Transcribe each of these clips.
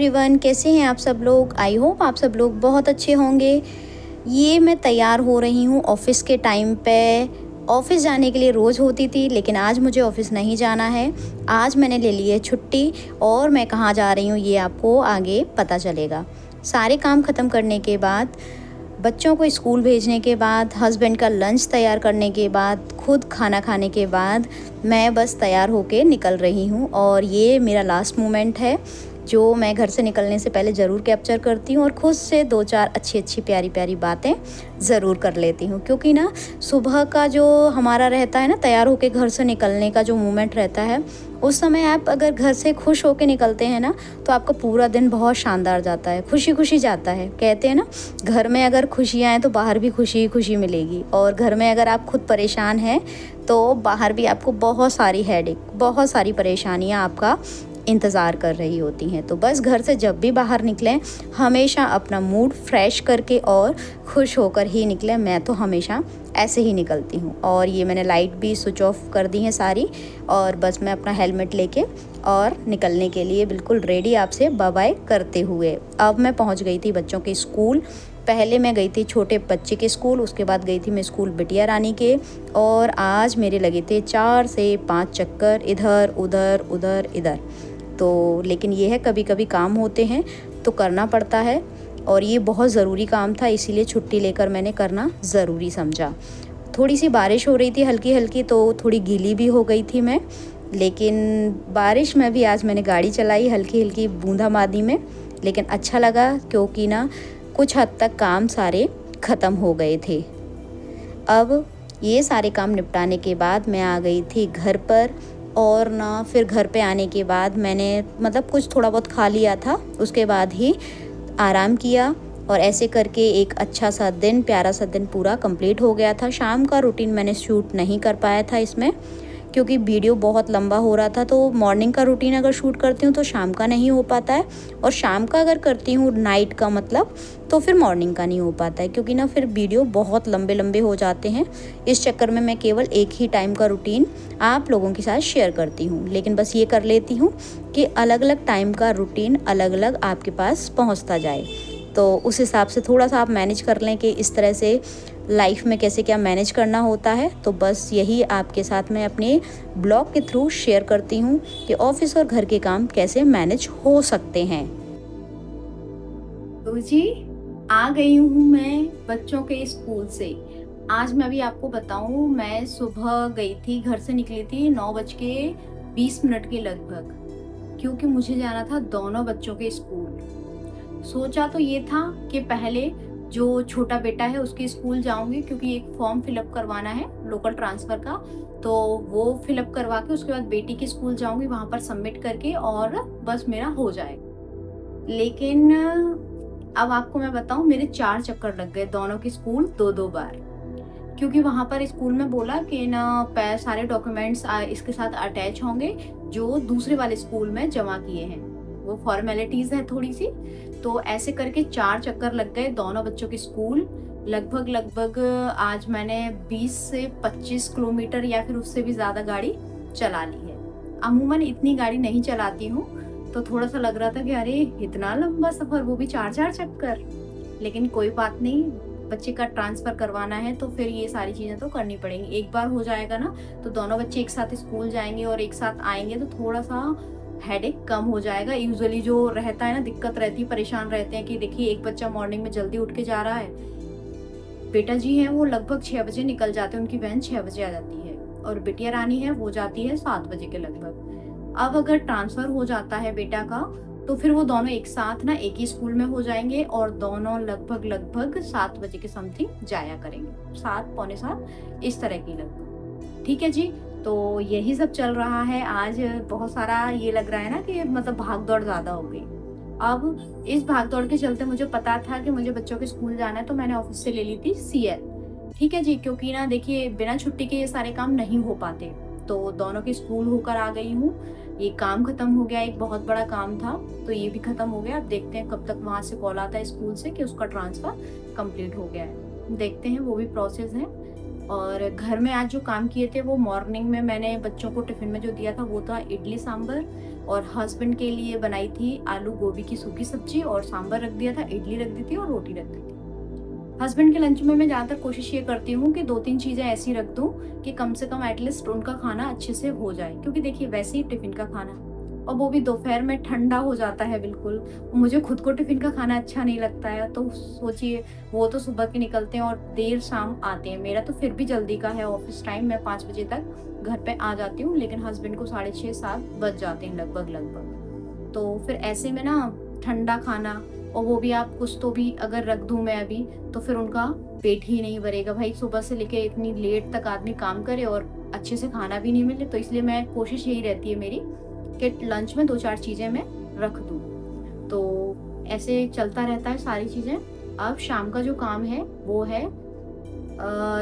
Everyone, कैसे हैं आप सब लोग। आई होप आप सब लोग बहुत अच्छे होंगे। ये मैं तैयार हो रही हूँ ऑफ़िस के टाइम पे। ऑफ़िस जाने के लिए रोज़ होती थी, लेकिन आज मुझे ऑफ़िस नहीं जाना है। आज मैंने ले ली है छुट्टी और मैं कहाँ जा रही हूँ ये आपको आगे पता चलेगा। सारे काम ख़त्म करने के बाद, बच्चों को स्कूल भेजने के बाद, हस्बैंड का लंच तैयार करने के बाद, खुद खाना खाने के बाद मैं बस तैयार होके निकल रही हूँ। और ये मेरा लास्ट मोमेंट है जो मैं घर से निकलने से पहले ज़रूर कैप्चर करती हूँ और खुद से 2-4 अच्छी प्यारी प्यारी बातें ज़रूर कर लेती हूँ। क्योंकि ना सुबह का जो हमारा रहता है ना, तैयार होके घर से निकलने का जो मोमेंट रहता है, उस समय आप अगर घर से खुश होके निकलते हैं ना, तो आपका पूरा दिन बहुत शानदार जाता है, खुशी खुशी जाता है। कहते हैं ना, घर में अगर खुशियाँ हैं तो बाहर भी खुशी खुशी मिलेगी, और घर में अगर आप खुद परेशान हैं तो बाहर भी आपको बहुत सारी हेडेक, बहुत सारी परेशानियाँ आपका इंतज़ार कर रही होती हैं। तो बस घर से जब भी बाहर निकलें, हमेशा अपना मूड फ्रेश करके और खुश होकर ही निकलें। मैं तो हमेशा ऐसे ही निकलती हूँ। और ये मैंने लाइट भी स्विच ऑफ कर दी हैं सारी, और बस मैं अपना हेलमेट लेके और निकलने के लिए बिल्कुल रेडी, आपसे बाय बाय करते हुए। अब मैं पहुँच गई थी बच्चों के स्कूल। पहले मैं गई थी छोटे बच्चे के स्कूल, उसके बाद गई थी मैं स्कूल बिटिया रानी के। और आज मेरे लगे थे 4 से 5 चक्कर, इधर उधर उधर इधर। तो लेकिन ये है, कभी कभी काम होते हैं तो करना पड़ता है, और ये बहुत ज़रूरी काम था, इसीलिए छुट्टी लेकर मैंने करना ज़रूरी समझा। थोड़ी सी बारिश हो रही थी हल्की हल्की, तो थोड़ी गीली भी हो गई थी मैं, लेकिन बारिश में भी आज मैंने गाड़ी चलाई हल्की हल्की बूंदाबांदी में। लेकिन अच्छा लगा, क्योंकि ना कुछ हद तक काम सारे ख़त्म हो गए थे। अब ये सारे काम निपटाने के बाद मैं आ गई थी घर पर। और ना फिर घर पे आने के बाद मैंने मतलब कुछ थोड़ा बहुत खा लिया था, उसके बाद ही आराम किया। और ऐसे करके एक अच्छा सा दिन, प्यारा सा दिन पूरा कंप्लीट हो गया था। शाम का रूटीन मैंने शूट नहीं कर पाया था इसमें, क्योंकि वीडियो बहुत लंबा हो रहा था। तो मॉर्निंग का रूटीन अगर शूट करती हूँ तो शाम का नहीं हो पाता है, और शाम का अगर करती हूँ नाइट का मतलब, तो फिर मॉर्निंग का नहीं हो पाता है, क्योंकि ना फिर वीडियो बहुत लंबे लंबे हो जाते हैं। इस चक्कर में मैं केवल एक ही टाइम का रूटीन आप लोगों के साथ शेयर करती हूँ। लेकिन बस ये कर लेती हूँ कि अलग अलग टाइम का रूटीन अलग अलग आपके पास पहुँचता जाए, तो उस हिसाब से थोड़ा सा आप मैनेज कर लें कि इस तरह से लाइफ में कैसे क्या मैनेज करना होता है। तो बस यही आपके साथ मैं अपने ब्लॉग के थ्रू शेयर करती हूँ कि ऑफिस और घर के काम कैसे मैनेज हो सकते हैं। तो जी, आ गई हूँ मैं बच्चों के स्कूल से। आज मैं अभी आपको बताऊँ, मैं सुबह गई थी, घर से निकली थी 9:20 के लगभग, क्योंकि मुझे जाना था दोनों बच्चों के स्कूल। सोचा तो ये था कि पहले जो छोटा बेटा है उसके स्कूल जाऊंगी, क्योंकि एक फॉर्म फिलअप करवाना है लोकल ट्रांसफ़र का, तो वो फिलअप करवा के उसके बाद बेटी के स्कूल जाऊंगी, वहाँ पर सबमिट करके और बस मेरा हो जाएगा। लेकिन अब आपको मैं बताऊं, मेरे 4 चक्कर लग गए दोनों के स्कूल 2-2 बार, क्योंकि वहाँ पर स्कूल में बोला कि ना सारे डॉक्यूमेंट्स इसके साथ अटैच होंगे जो दूसरे वाले स्कूल में जमा किए हैं, वो फॉर्मेलिटीज़ है थोड़ी सी। तो ऐसे करके 4 चक्कर लग गए दोनों बच्चों के स्कूल। लगभग आज मैंने 20 से 25 किलोमीटर या फिर उससे भी ज़्यादा गाड़ी चला ली है। अमूमन इतनी गाड़ी नहीं चलाती हूँ, तो थोड़ा सा लग रहा था कि अरे इतना लंबा सफ़र, वो भी 4-4 चक्कर। लेकिन कोई बात नहीं, बच्चे का ट्रांसफ़र करवाना है तो फिर ये सारी चीज़ें तो करनी पड़ेंगी। एक बार हो जाएगा ना, तो दोनों बच्चे एक साथ स्कूल जाएंगे और एक साथ आएंगे, तो थोड़ा सा हेडेक कम हो जाएगा। यूजुअली जो रहता है ना, दिक्कत रहती है, परेशान रहते हैं कि देखिए एक बच्चा मॉर्निंग में जल्दी उठ के जा रहा है, बेटा जी हैं वो लगभग 6 बजे निकल जाते हैं, उनकी वैन 6 बजे आ जाती है, और बिटिया रानी है वो जाती है 7 बजे के लगभग। अब अगर ट्रांसफ़र हो जाता है बेटा का, तो फिर वो दोनों एक साथ ना एक ही स्कूल में हो जाएंगे, और दोनों लगभग 7 बजे के समथिंग जाया करेंगे, 7 पौने 7 इस तरह की लगभग। ठीक है जी, तो यही सब चल रहा है आज। बहुत सारा ये लग रहा है ना कि मतलब भाग दौड़ ज़्यादा हो गई। अब इस भाग दौड़ के चलते मुझे पता था कि मुझे बच्चों के स्कूल जाना है, तो मैंने ऑफिस से ले ली थी CL। ठीक है जी, क्योंकि ना देखिए बिना छुट्टी के ये सारे काम नहीं हो पाते। तो दोनों के स्कूल होकर आ गई हूँ, ये काम खत्म हो गया, एक बहुत बड़ा काम था तो ये भी खत्म हो गया। अब देखते हैं कब तक वहाँ से कॉल आता है स्कूल से कि उसका ट्रांसफ़र कंप्लीट हो गया है, देखते हैं, वो भी प्रोसेस है। और घर में आज जो काम किए थे वो मॉर्निंग में मैंने बच्चों को टिफ़िन में जो दिया था वो था इडली सांभर, और हस्बैंड के लिए बनाई थी आलू गोभी की सूखी सब्जी, और सांभर रख दिया था, इडली रख दी थी और रोटी रख दी थी। हस्बैंड के लंच में मैं ज़्यादातर कोशिश ये करती हूँ कि 2-3 चीज़ें ऐसी रख दूँ कि कम से कम एटलीस्ट उनका खाना अच्छे से हो जाए, क्योंकि देखिए वैसे ही टिफ़िन का खाना, और वो भी दोपहर में ठंडा हो जाता है बिल्कुल। मुझे खुद को टिफ़िन का खाना अच्छा नहीं लगता है, तो सोचिए वो तो सुबह के निकलते हैं और देर शाम आते हैं। मेरा तो फिर भी जल्दी का है ऑफिस टाइम, मैं 5 बजे तक घर पे आ जाती हूँ, लेकिन हस्बैंड को 6:30-7 बज जाते हैं लगभग। तो फिर ऐसे में ना ठंडा खाना, और वो भी आप कुछ तो भी अगर रख दूँ मैं अभी, तो फिर उनका पेट ही नहीं भरेगा। भाई सुबह से लेके इतनी लेट तक आदमी काम करे और अच्छे से खाना भी नहीं मिले, तो इसलिए मैं कोशिश यही रहती है मेरी कि लंच में 2-4 चीज़ें मैं रख दूँ। तो ऐसे चलता रहता है सारी चीज़ें। अब शाम का जो काम है वो है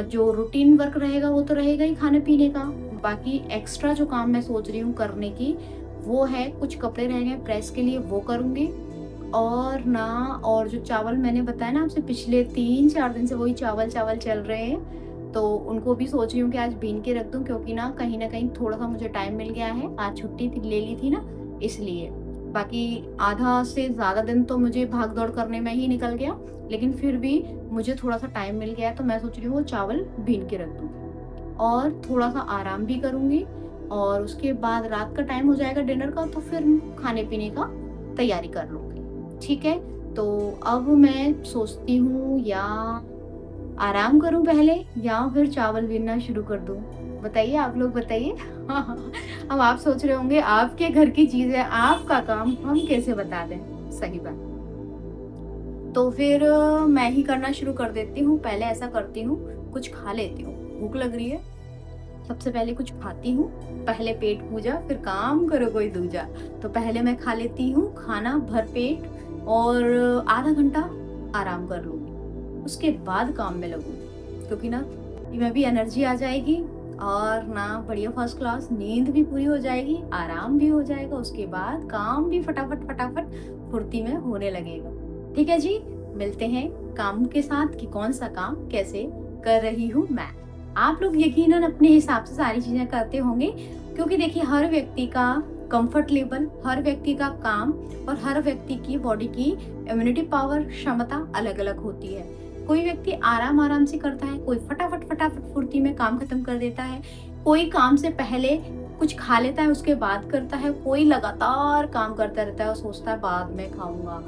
जो रूटीन वर्क रहेगा वो तो रहेगा ही खाने पीने का। बाकी एक्स्ट्रा जो काम मैं सोच रही हूँ करने की वो है, कुछ कपड़े रह गए प्रेस के लिए वो करूँगी, और जो चावल मैंने बताया ना आपसे, पिछले 3-4 दिन से वही चावल चल रहे हैं, तो उनको भी सोच रही हूँ कि आज बीन के रख दूँ, क्योंकि ना कहीं थोड़ा सा मुझे टाइम मिल गया है। आज छुट्टी थी, ले ली थी ना, इसलिए। बाकी आधा से ज़्यादा दिन तो मुझे भाग दौड़ करने में ही निकल गया, लेकिन फिर भी मुझे थोड़ा सा टाइम मिल गया, तो मैं सोच रही हूँ वो चावल बीन के रख दूँ और थोड़ा सा आराम भी करूँगी, और उसके बाद रात का टाइम हो जाएगा डिनर का, तो फिर खाने पीने का तैयारी कर लूँगी। ठीक है, तो अब मैं सोचती हूँ या आराम करूँ पहले या फिर चावल बीनना शुरू कर दूँ। बताइए, आप लोग बताइए। अब आप सोच रहे होंगे आपके घर की चीज़ है, आपका काम, हम कैसे बता दें। सही बात। तो फिर मैं ही करना शुरू कर देती हूँ। पहले ऐसा करती हूँ, कुछ खा लेती हूँ, भूख लग रही है, सबसे पहले कुछ खाती हूँ। पहले पेट पूजा फिर काम करो कोई दूजा। तो पहले मैं खा लेती हूँ खाना भर पेट, और आधा घंटा आराम कर लूँगी, उसके बाद काम में लगूँगी, क्योंकि ना में भी एनर्जी आ जाएगी, और ना बढ़िया फर्स्ट क्लास नींद भी पूरी हो जाएगी, आराम भी हो जाएगा, उसके बाद काम भी फटाफट फुर्ती में होने लगेगा। ठीक है जी, मिलते हैं काम के साथ कि कौन सा काम कैसे कर रही हूँ मैं। आप लोग यकीनन अपने हिसाब से सारी चीजें करते होंगे, क्योंकि देखिए हर व्यक्ति का कंफर्ट लेवल, हर व्यक्ति का काम और हर व्यक्ति की बॉडी की इम्यूनिटी पावर क्षमता अलग अलग होती है। कोई व्यक्ति आराम से करता है, कोई फटाफट फुर्ती में काम खत्म कर देता है, कोई काम से पहले कुछ खा लेता है उसके बाद करता है, कोई लगातार काम करता रहता है और सोचता है बाद में खाऊंगा,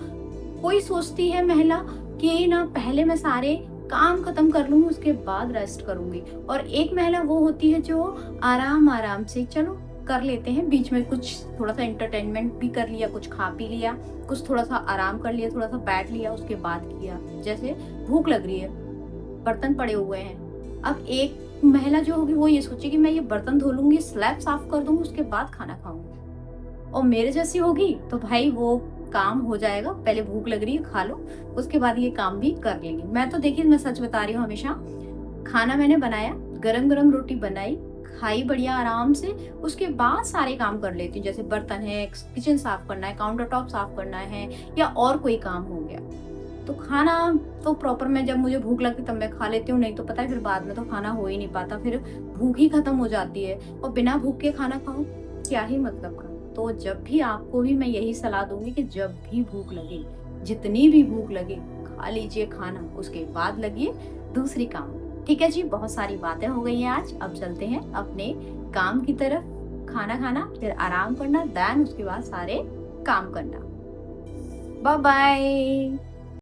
कोई सोचती है महिला कि ना पहले मैं सारे काम खत्म कर लूंगी उसके बाद रेस्ट करूंगी, और एक महिला वो होती है जो आराम से चलो कर लेते हैं, बीच में कुछ थोड़ा सा एंटरटेनमेंट भी कर लिया, कुछ खा पी लिया, कुछ थोड़ा सा आराम कर लिया, थोड़ा सा बैठ लिया, उसके बाद किया। जैसे भूख लग रही है, बर्तन पड़े हुए हैं, अब एक महिला जो होगी वो ये सोचेगी मैं ये बर्तन धो लूंगी, स्लैब साफ कर दूंगी, उसके बाद खाना खाऊंगी। और मेरे जैसी होगी तो भाई वो काम हो जाएगा, पहले भूख लग रही है खा लो, उसके बाद ये काम भी कर लेंगे। मैं तो देखिए, मैं सच बता रही हूँ, हमेशा खाना मैंने बनाया, गरम रोटी बनाई, खाई बढ़िया आराम से, उसके बाद सारे काम कर लेती हूँ। जैसे बर्तन है, किचन साफ करना है, काउंटर टॉप साफ करना है, या और कोई काम हो गया, तो खाना तो प्रॉपर मैं जब मुझे भूख लगती तब मैं खा लेती हूँ, नहीं तो पता है फिर बाद में तो खाना हो ही नहीं पाता, फिर भूख ही खत्म हो जाती है, और बिना भूख के खाना खाओ क्या ही मतलब का। तो जब भी आपको भी मैं यही सलाह दूंगी कि जब भी भूख लगे, जितनी भी भूख लगे, खा लीजिए खाना, उसके बाद लगिए दूसरी काम। ठीक है जी, बहुत सारी बातें हो गई हैं आज, अब चलते हैं अपने काम की तरफ। खाना खाना, फिर आराम करना, देन उसके बाद सारे काम करना। Bye bye.